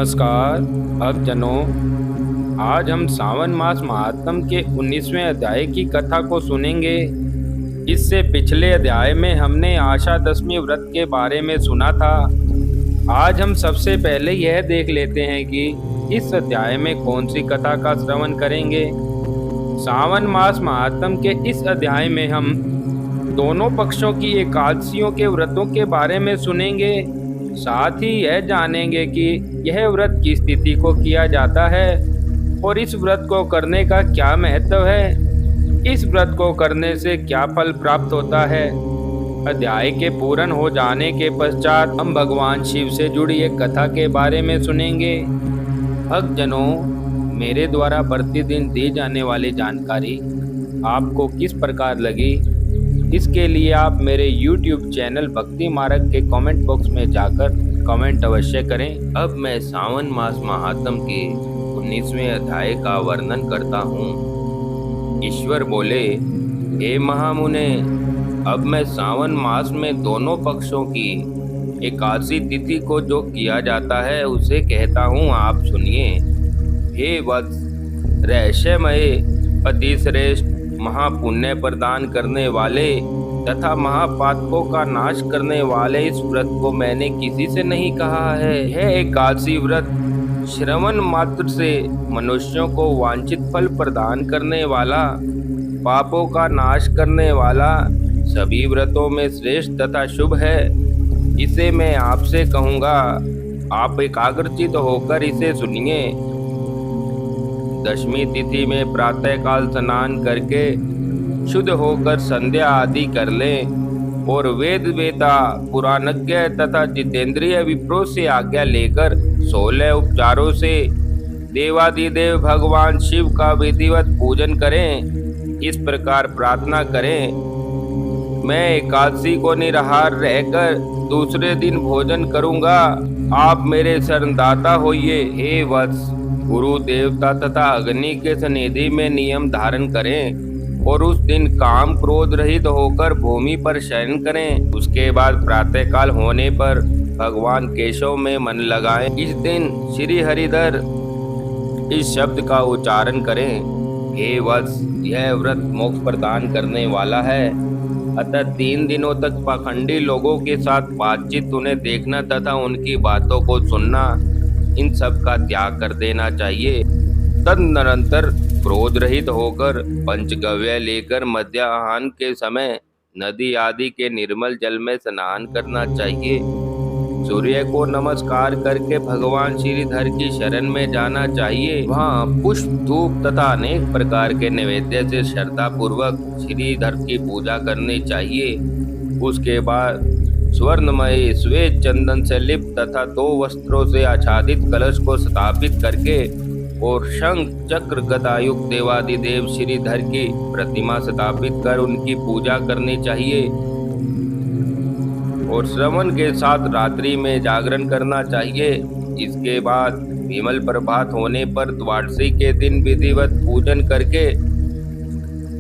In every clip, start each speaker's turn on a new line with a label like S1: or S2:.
S1: नमस्कार भक्तजनों। आज हम सावन मास महात्म के 19वें अध्याय की कथा को सुनेंगे। इससे पिछले अध्याय में हमने आशा दशमी व्रत के बारे में सुना था। आज हम सबसे पहले यह देख लेते हैं कि इस अध्याय में कौन सी कथा का श्रवण करेंगे। सावन मास महात्म के इस अध्याय में हम दोनों पक्षों की एकादशियों के व्रतों के बारे में सुनेंगे। साथ ही यह जानेंगे कि यह व्रत किस तिथि को किया जाता है और इस व्रत को करने का क्या महत्व है। इस व्रत को करने से क्या फल प्राप्त होता है। अध्याय के पूर्ण हो जाने के पश्चात हम भगवान शिव से जुड़ी एक कथा के बारे में सुनेंगे। भक्तजनों, मेरे द्वारा प्रतिदिन दी जाने वाली जानकारी आपको किस प्रकार लगी, इसके लिए आप मेरे YouTube चैनल भक्ति मार्ग के कमेंट बॉक्स में जाकर कमेंट अवश्य करें। अब मैं सावन मास महात्म के 19वें अध्याय का वर्णन करता हूँ। ईश्वर बोले, हे महामुने, अब मैं सावन मास में दोनों पक्षों की एकादशी तिथि को जो किया जाता है उसे कहता हूँ, आप सुनिए। हे वत्स, रहस्यमय अति श्रेष्ठ महापुण्य प्रदान करने वाले तथा महापातकों का नाश करने वाले इस व्रत को मैंने किसी से नहीं कहा है। यह एकादशी व्रत श्रवण मात्र से मनुष्यों को वांछित फल प्रदान करने वाला, पापों का नाश करने वाला, सभी व्रतों में श्रेष्ठ तथा शुभ है। इसे मैं आपसे कहूँगा, आप एकाग्रचित होकर इसे सुनिए। दशमी तिथि में प्रातःकाल स्नान करके शुद्ध होकर संध्या आदि कर लें और वेद वेता पुराणज्ञ तथा जितेंद्रिय विप्रों से आज्ञा लेकर 16 उपचारों से देवादिदेव भगवान शिव का विधिवत पूजन करें। इस प्रकार प्रार्थना करें, मैं एकादशी को निराहार रहकर दूसरे दिन भोजन करूंगा, आप मेरे शरणदाता होइए। हे वत्स, गुरु देवता तथा अग्नि के सनिधि में नियम धारण करें और उस दिन काम क्रोध रहित होकर भूमि पर शयन करें। उसके बाद प्रातःकाल होने पर भगवान केशव में मन लगाएं। इस दिन श्री हरिधर इस शब्द का उच्चारण करें। हे वत्स, यह व्रत मोक्ष प्रदान करने वाला है, अतः 3 दिनों तक पाखंडी लोगों के साथ बातचीत, उन्हें देखना तथा उनकी बातों को सुनना, इन सब का त्याग कर देना चाहिए। तदनंतर क्रोध रहित होकर पंचगव्य लेकर मध्याह्न के समय नदी आदि के निर्मल जल में स्नान करना चाहिए। सूर्य को नमस्कार करके भगवान श्रीधर की शरण में जाना चाहिए। वहाँ पुष्प, धूप तथा अनेक प्रकार के नैवेद्य से श्रद्धा पूर्वक श्रीधर की पूजा करनी चाहिए। उसके बाद स्वर्णमय श्वेत चंदन से लिप्त तथा 2 वस्त्रों से आच्छादित कलश को स्थापित करके और शंख चक्र गदायुक्त देवादिदेव श्रीधर की प्रतिमा स्थापित कर उनकी पूजा करनी चाहिए और श्रवण के साथ रात्रि में जागरण करना चाहिए। इसके बाद विमल प्रभात होने पर द्वादशी के दिन विधिवत पूजन करके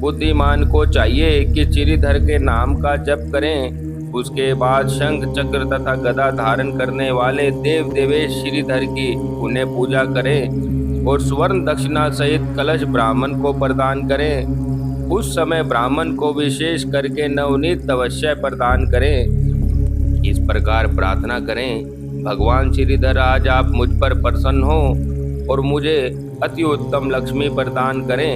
S1: बुद्धिमान को चाहिए कि श्रीधर के नाम का जप करें। उसके बाद शंख चक्र तथा गदा धारण करने वाले देव देवेश श्रीधर की उन्हें पूजा करें और स्वर्ण दक्षिणा सहित कलश ब्राह्मण को प्रदान करें। उस समय ब्राह्मण को विशेष करके नवनीत अवश्य प्रदान करें। इस प्रकार प्रार्थना करें, भगवान श्रीधर, आज आप मुझ पर प्रसन्न हो और मुझे अति उत्तम लक्ष्मी प्रदान करें।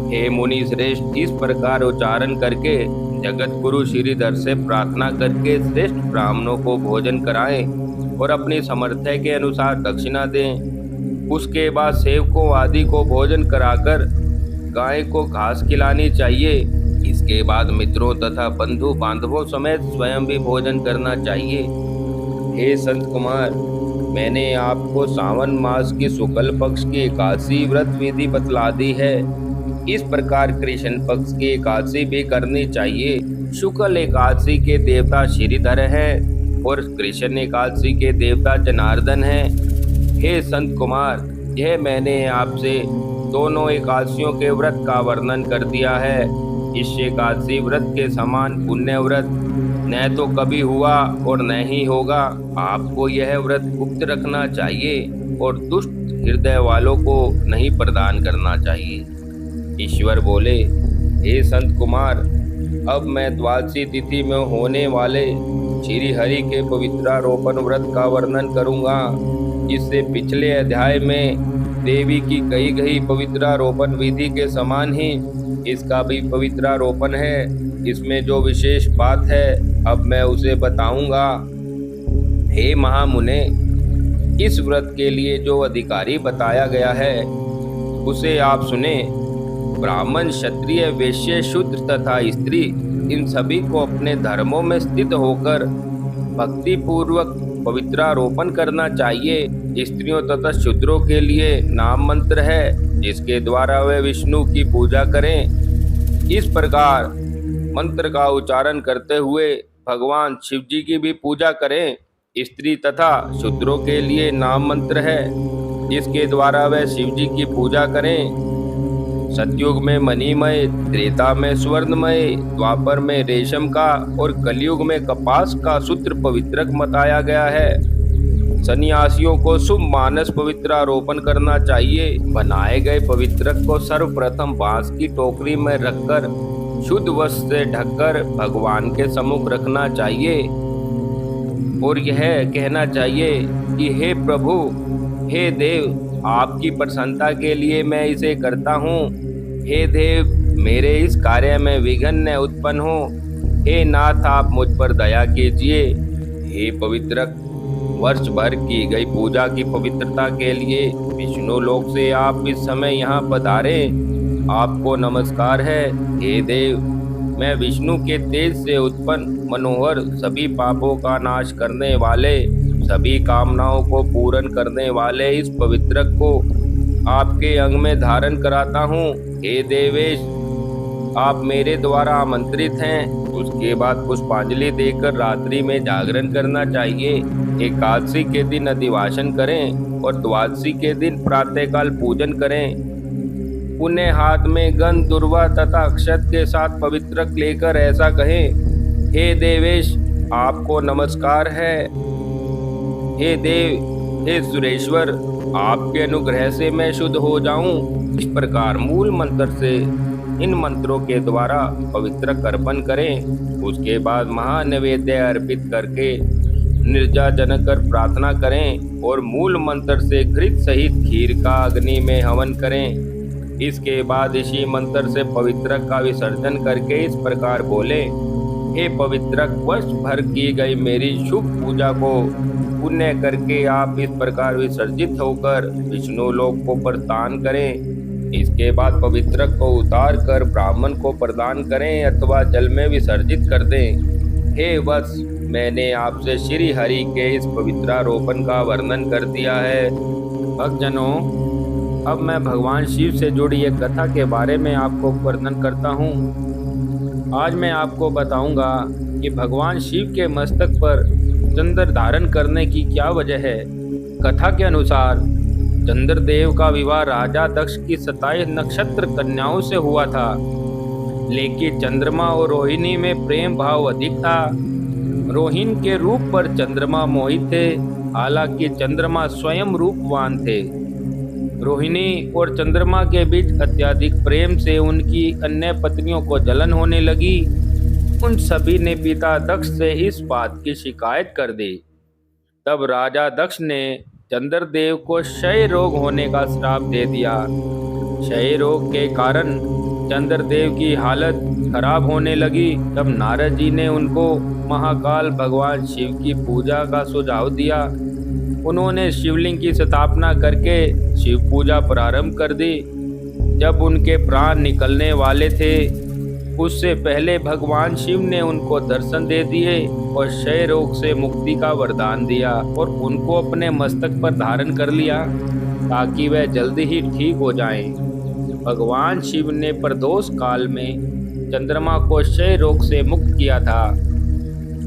S1: हे मुनि श्रेष्ठ, इस प्रकार उच्चारण करके जगत गुरु श्रीधर से प्रार्थना करके श्रेष्ठ ब्राह्मणों को भोजन कराएं और अपनी सामर्थ्य के अनुसार दक्षिणा दें। उसके बाद सेवकों आदि को भोजन कराकर गाय को घास खिलानी चाहिए। इसके बाद मित्रों तथा बंधु बांधवों समेत स्वयं भी भोजन करना चाहिए। हे संत कुमार, मैंने आपको सावन मास की शुक्ल पक्ष की एकादशी व्रत विधि बतला दी है। इस प्रकार कृष्ण पक्ष की एकादशी भी करनी चाहिए। शुक्ल एकादशी के देवता श्रीधर हैं और कृष्ण एकादशी के देवता जनार्दन हैं। हे संत कुमार, यह मैंने आपसे दोनों एकादशियों के व्रत का वर्णन कर दिया है। इस एकादशी व्रत के समान पुण्य व्रत न तो कभी हुआ और न ही होगा। आपको यह व्रत गुप्त रखना चाहिए। और दुष्ट हृदय वालों को नहीं प्रदान करना चाहिए। ईश्वर बोले, हे संत कुमार, अब मैं द्वादशी तिथि में होने वाले श्री हरि के पवित्रारोपण व्रत का वर्णन करूंगा। इससे पिछले अध्याय में देवी की कही गई पवित्रारोपण विधि के समान ही इसका भी पवित्रारोपण है। इसमें जो विशेष बात है अब मैं उसे बताऊंगा। हे महामुने, इस व्रत के लिए जो अधिकारी बताया गया है उसे आप सुने। ब्राह्मण, क्षत्रिय, वैश्य, शूद्र तथा स्त्री, इन सभी को अपने धर्मों में स्थित होकर भक्ति पूर्वक पवित्रारोपण करना चाहिए। स्त्रियों तथा शूद्रों के लिए नाम मंत्र है जिसके द्वारा वे विष्णु की पूजा करें। इस प्रकार मंत्र का उच्चारण करते हुए भगवान शिव जी की भी पूजा करें। स्त्री तथा शूद्रों के लिए नाम मंत्र है जिसके द्वारा वे शिव जी की पूजा करें। सतयुग में मणिमय, त्रेता में स्वर्णमय, द्वापर में रेशम का और कलयुग में कपास का सूत्र पवित्रक बताया गया है। सन्यासियों को शुभ मानस पवित्रारोपण करना चाहिए। बनाए गए पवित्रक को सर्वप्रथम बांस की टोकरी में रखकर शुद्ध वस्त्र से ढककर भगवान के सम्मुख रखना चाहिए और यह कहना चाहिए कि हे प्रभु, हे देव, आपकी प्रसन्नता के लिए मैं इसे करता हूँ। हे देव, मेरे इस कार्य में विघ्न न उत्पन्न हो। हे नाथ, आप मुझ पर दया कीजिए। हे पवित्रक, वर्ष भर की गई पूजा की पवित्रता के लिए विष्णु लोक से आप इस समय यहाँ पधारे। आपको नमस्कार है। हे देव, मैं विष्णु के तेज से उत्पन्न मनोहर, सभी पापों का नाश करने वाले, सभी कामनाओं को पूर्ण करने वाले इस पवित्रक को आपके अंग में धारण कराता हूँ। हे देवेश, आप मेरे द्वारा आमंत्रित हैं। उसके बाद पुष्पांजलि देकर रात्रि में जागरण करना चाहिए। एकादशी के दिन अधिवासन करें और द्वादशी के दिन प्रातःकाल पूजन करें। पुण्य हाथ में गंध, दुर्वा तथा अक्षत के साथ पवित्रक लेकर ऐसा कहें, हे देवेश, आपको नमस्कार है। हे देव, हे सुरेश्वर, आपके अनुग्रह से मैं शुद्ध हो जाऊं। इस प्रकार मूल मंत्र से इन मंत्रों के द्वारा पवित्रक अर्पण करें। उसके बाद महानैवेद्य अर्पित करके निर्जन कर प्रार्थना करें और मूल मंत्र से घृत सहित खीर का अग्नि में हवन करें। इसके बाद इसी मंत्र से पवित्रक का विसर्जन करके इस प्रकार बोले, हे पवित्रक, वर्ष भर की गई मेरी शुभ पूजा को पुण्य करके आप इस प्रकार विसर्जित होकर विष्णु लोक को प्रदान करें। इसके बाद पवित्रक को उतार कर ब्राह्मण को प्रदान करें अथवा जल में विसर्जित कर दें। हे वत्स, मैंने आपसे श्री हरि के इस पवित्रारोपण का वर्णन कर दिया है। भक्तजनों, अब मैं भगवान शिव से जुड़ी एक कथा के बारे में आपको वर्णन करता हूँ। आज मैं आपको बताऊंगा कि भगवान शिव के मस्तक पर चंद्र धारण करने की क्या वजह है। कथा के अनुसार चंद्रदेव का विवाह राजा दक्ष की 27 नक्षत्र कन्याओं से हुआ था, लेकिन चंद्रमा और रोहिणी में प्रेम भाव अधिक था। रोहिणी के रूप पर चंद्रमा मोहित थे, हालांकि चंद्रमा स्वयं रूपवान थे। रोहिणी और चंद्रमा के बीच अत्यधिक प्रेम से उनकी अन्य पत्नियों को जलन होने लगी। उन सभी ने पिता दक्ष से इस बात की शिकायत कर दी। तब राजा दक्ष ने चंद्रदेव को क्षय रोग होने का श्राप दे दिया। क्षय रोग के कारण चंद्रदेव की हालत खराब होने लगी। तब नारद जी ने उनको महाकाल भगवान शिव की पूजा का सुझाव दिया। उन्होंने शिवलिंग की स्थापना करके शिव पूजा प्रारंभ कर दी। जब उनके प्राण निकलने वाले थे, उससे पहले भगवान शिव ने उनको दर्शन दे दिए और क्षय रोग से मुक्ति का वरदान दिया और उनको अपने मस्तक पर धारण कर लिया ताकि वह जल्दी ही ठीक हो जाएं। भगवान शिव ने प्रदोष काल में चंद्रमा को क्षय रोग से मुक्त किया था।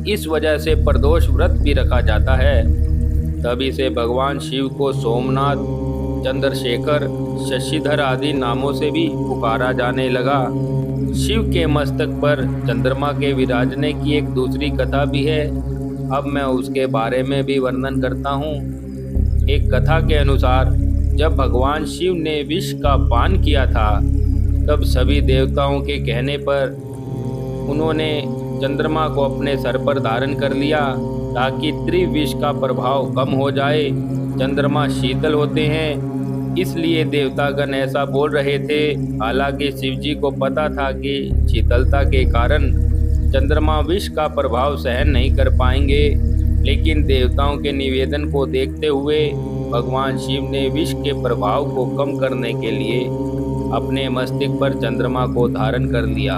S1: इस वजह से प्रदोष व्रत भी रखा जाता है। तभी से भगवान शिव को सोमनाथ, चंद्रशेखर, शशिधर आदि नामों से भी पुकारा जाने लगा। शिव के मस्तक पर चंद्रमा के विराजने की एक दूसरी कथा भी है। अब मैं उसके बारे में भी वर्णन करता हूँ। एक कथा के अनुसार जब भगवान शिव ने विष का पान किया था, तब सभी देवताओं के कहने पर उन्होंने चंद्रमा को अपने सर पर धारण कर लिया ताकि त्रिविष का प्रभाव कम हो जाए। चंद्रमा शीतल होते हैं, इसलिए देवतागण ऐसा बोल रहे थे। हालांकि शिवजी को पता था कि शीतलता के कारण चंद्रमा विष का प्रभाव सहन नहीं कर पाएंगे, लेकिन देवताओं के निवेदन को देखते हुए भगवान शिव ने विष के प्रभाव को कम करने के लिए अपने मस्तक पर चंद्रमा को धारण कर लिया।